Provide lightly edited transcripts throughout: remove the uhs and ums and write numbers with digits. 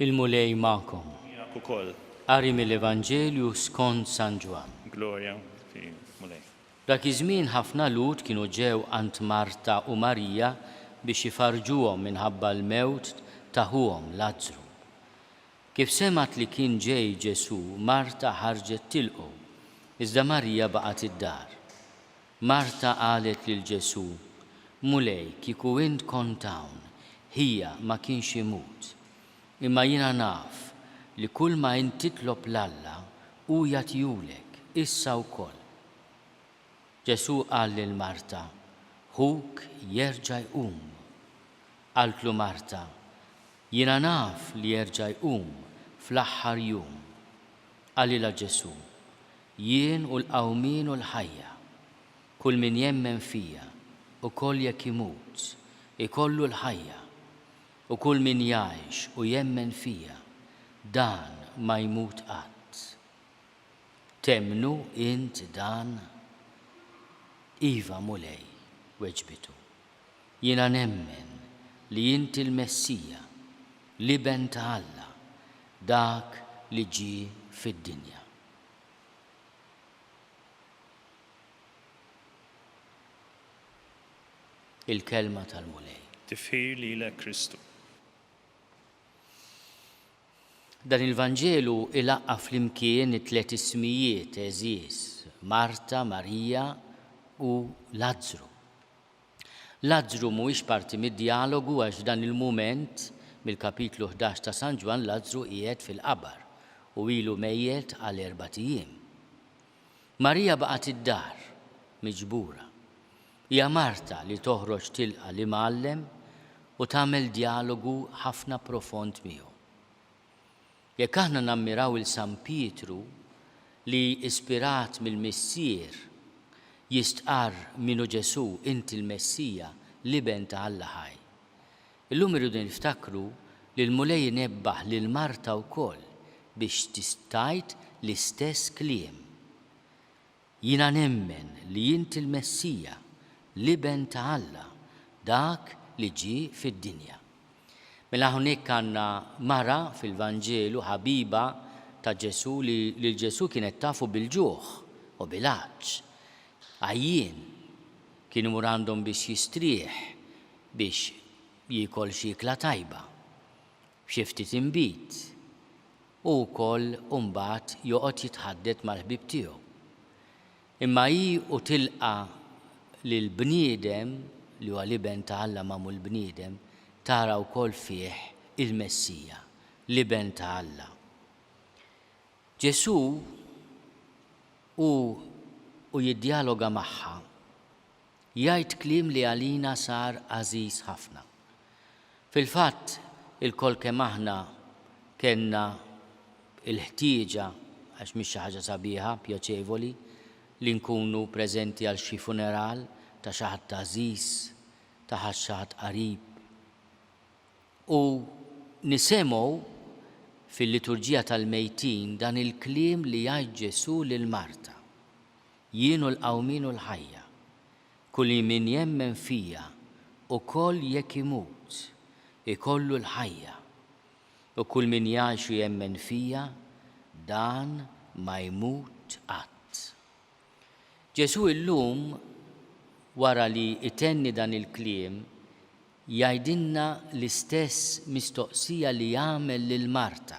Il-mulej ma'kom. Jak ukoll. Qari mill-Evanġelju skont San Ġwan. Glorja fi mulej. Dak iż-żmien ħafna lut kienu ġew għand Marta u Marija biex ifarġuhom minħabba l-mewt ta' ħuhom Lazzru. Kif semat li kien ġej Ġesu, Marta ħarġet tilqu, iżda Marija baqgħet id-dar. Marta qalet lil Ġesu, mulej kieku int kont hawn, hija ma kienx imut. Imma jiena naf li kull ma int titlob l-Alla hu jagħtihulek issa wkoll. Ġesu qal lil Marta, ħuk jerġa' jqum. Qaltlu Marta, jiena naf li jerġa' jqum fl-aħħar jum. Qalilha Ġesu, jien u l-qawmien u l-ħajja, kull min jemmen fija ukoll jekk imut, ikollu l-ħajja, u kull min jgħix u jemmen fija, dan ma jmut qatt. Temnu int dan? Iva mulej, weġbitu. Jiena nemmen li int il-Messija, l-Iben ta' Alla, dak li ġie fid-dinja. Il-kelma tal-mulej. Tifħir lilek Kristu. Dan il-Vanġelu ilaqqa flimkien it-tliet ismijiet eżies, Marta, Marija u Lazzru. Lazzru mhuwiex parti mid-dialogu għax dan il-mument mill-kapitlu 11 ta' San Ġwan Lazzru qiegħed fil-qabar u ilu mejjed għal 4 ijiem. Marija baqgħet id-dar miġbura. Hija Marta li toħroġ tilqa' l-imgħallem u tagħmel dialogu ħafna profond miegħu. Jekk aħna nammiraw il-San Pietru li ispirat mill-missier jistqar minu Ġesu inti l-Messija l-Iben ta' Alla ħaj. Illum irridu niftakru li l-mulej nebbaħ lil Marta wkoll biex tistajt l-istess kliem. Jiena nemmen li inti l-Messija l-Iben ta' Alla, dak li ġie fid-dinja. Mela hawnhekk għandna mara fil-Vanġelu ħabiba ta' Ġesu li l-Ġesu kienet tafu bil-ġuħ u bil-għaġġ. Għajjien kienu mur għandhom biex jistrieħ biex jiekol xikla tajba, xi ftit imbit, u wkoll mbagħad joqgħod jitħaddet mal-ħbieb tiegħu. Imma hi u tilqa' lill-bniedem li huwa l-Iben ta' Alla magħmul bniedem tara wkoll fih il-Messija, l-Iben ta' Alla. Ġesu u jiddialoga magħha, jgħid kliem li għalina sar għażiż ħafna. Fil-fatt, il-kol kemm aħna kellna il-ħtieġa għax mhix xi ħaġa sabiħa, pjaċevoli, li nkunu preżenti għal xi funeral ta' xi ħadd għażiż, ta' xi ħadd qarib. U nisemgħu fil-liturġija tal-mejtin dan il-kliem li jgħid Ġesu lil Marta. Jien u l-qawmien u l-ħajja, kull min jemmen fija ukoll jekk imut, ikollu l-ħajja, u kull min jgħix u jemmen fija, dan ma jmut qatt. Ġesu illum wara li itenni dan il-kliem jgħidilna l-istess mistoqsija li jagħmel lil Marta.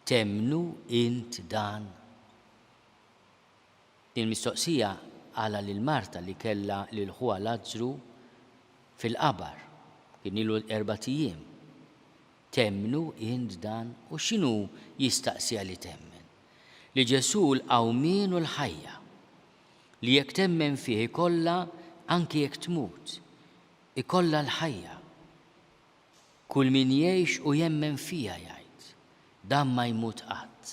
Temnu int dan? Din mistoqsija għala lil Marta li kellha lil ħuha Lazzru fil-qabar. Kien ilu 4 ijiem. Temnu int dan? U x'inhu jistaqsija li temmen? Li Ġesu l-qawmien u l-ħajja li jekk temmen fih ikollha anki jekk tmut, ikollha l-ħajja. Kull min jgħix u jemmen fija jgħid, dan ma jmut qatt.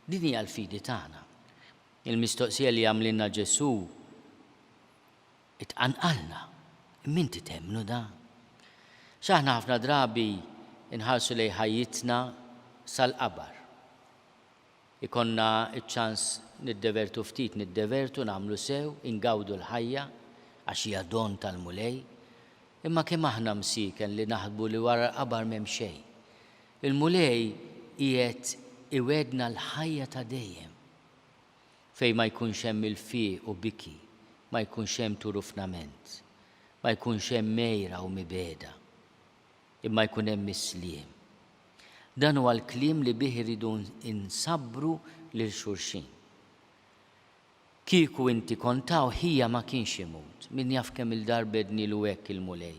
Din hija l-fidi tagħna. Il-mistoqsija li għamlilna Ġesu itqanqalna, minti temnu dan? X'aħna ħafna drabi inħarsu lejn ħajjitna sal-qabar. Ikonna iċ-ċans niddevertu ftit, niddevertu, nagħmlu sew, ingawdu l-ħajja għax hija don tal-mulej, imma kemm aħna msiken li naħsbu li wara l-qabar m'hemm xejn. Il-mulej qiegħed iwedna l-ħajja ta' dejjem. Fejn ma jkunx hemm il-fiq u biki, ma jkunx hemm turufnament, ma jkunx hemm mejra u mibeda, imma jkun hemm misliem. Dan huwa l-kliem li bih iridu insabbru lil xulxin. Kieku inti kontaw ħija ma kienx imut, min jaf kemm il-darbedni l hekk il-mulej.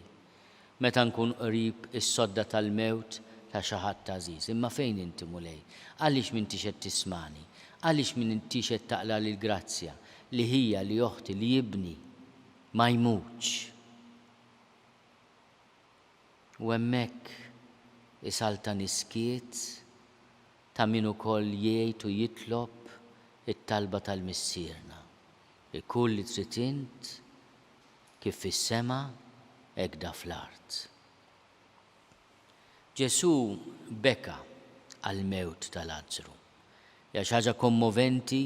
Meta nkun qrib is-sodda tal-mewt ta' xi ħadd għażiż, imma fejn inti mulej? Għaliex m'intix qed tismani? Għaliex m'intix qed taqla lil grazzja li hija li oħti li jibni ma jmutx. U hemmhekk isalta niskiet ta' min ukoll jgħid u jitlob it-talba tal-missierna li kull li trid int kif fis-sema hekk da fl-art. Ġesù beka għall-mewt tal-Lażru. Ja xi ħaġa kommoventi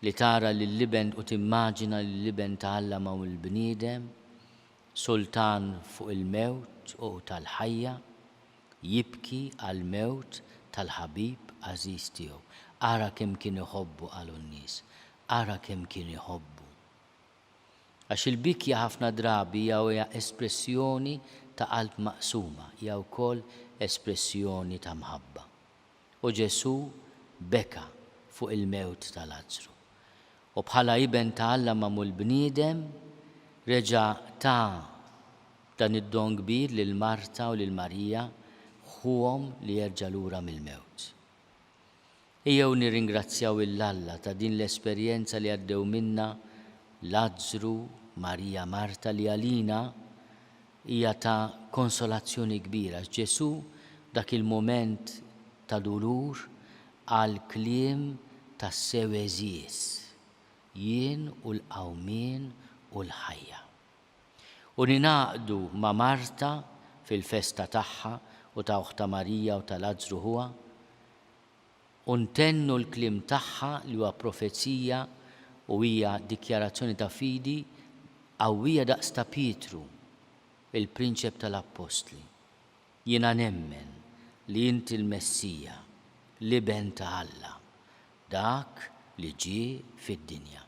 li tara lill-liben u timmaġina lill-liben tgħallama u l-bniedem sultan fuq il-mewt u tal-ħajja jibki għall-mewt tal-ħabib għażiż tiegħu. Ara kemm kien iħobbu qalu n-nies, ara kemm kien iħobbu. Għax il-bikja ħafna drabi hija espressjoni ta' qalb maqsuma, hija wkoll espressjoni ta' mħabba. U Ġesù beka fuq il-mewt tal-Lażru. U bħala iben tgħallama l-bniedem reġa' ta' dan id-don kbir lil Marta u lil Marija ħuhom li jerġa' lura mill-mewt. Ejjew nirringrazzjaw il-Alla ta' din l-esperjenza li għaddew minna Lażru, Marija, Marta li għalina hija ta' konsolazzjoni kbira. Ġesù dak il-moment ta' dulur għal kliem ta' sew eżies, jien u l-qawmien u l-ħajja. U ninaqdu ma' Marta fil-festa tagħha u ta' uħta Marija u ta' Lażru huwa, u ntennu l-kliem tagħha li huwa profezija u hija dikjarazzjoni ta' fidi qawwija daqs ta' Pietru, il-prinċep tal-Apostli. Jiena nemmen li inti l-Messija, l-iben ta' Alla, dak li ġie fid-dinja.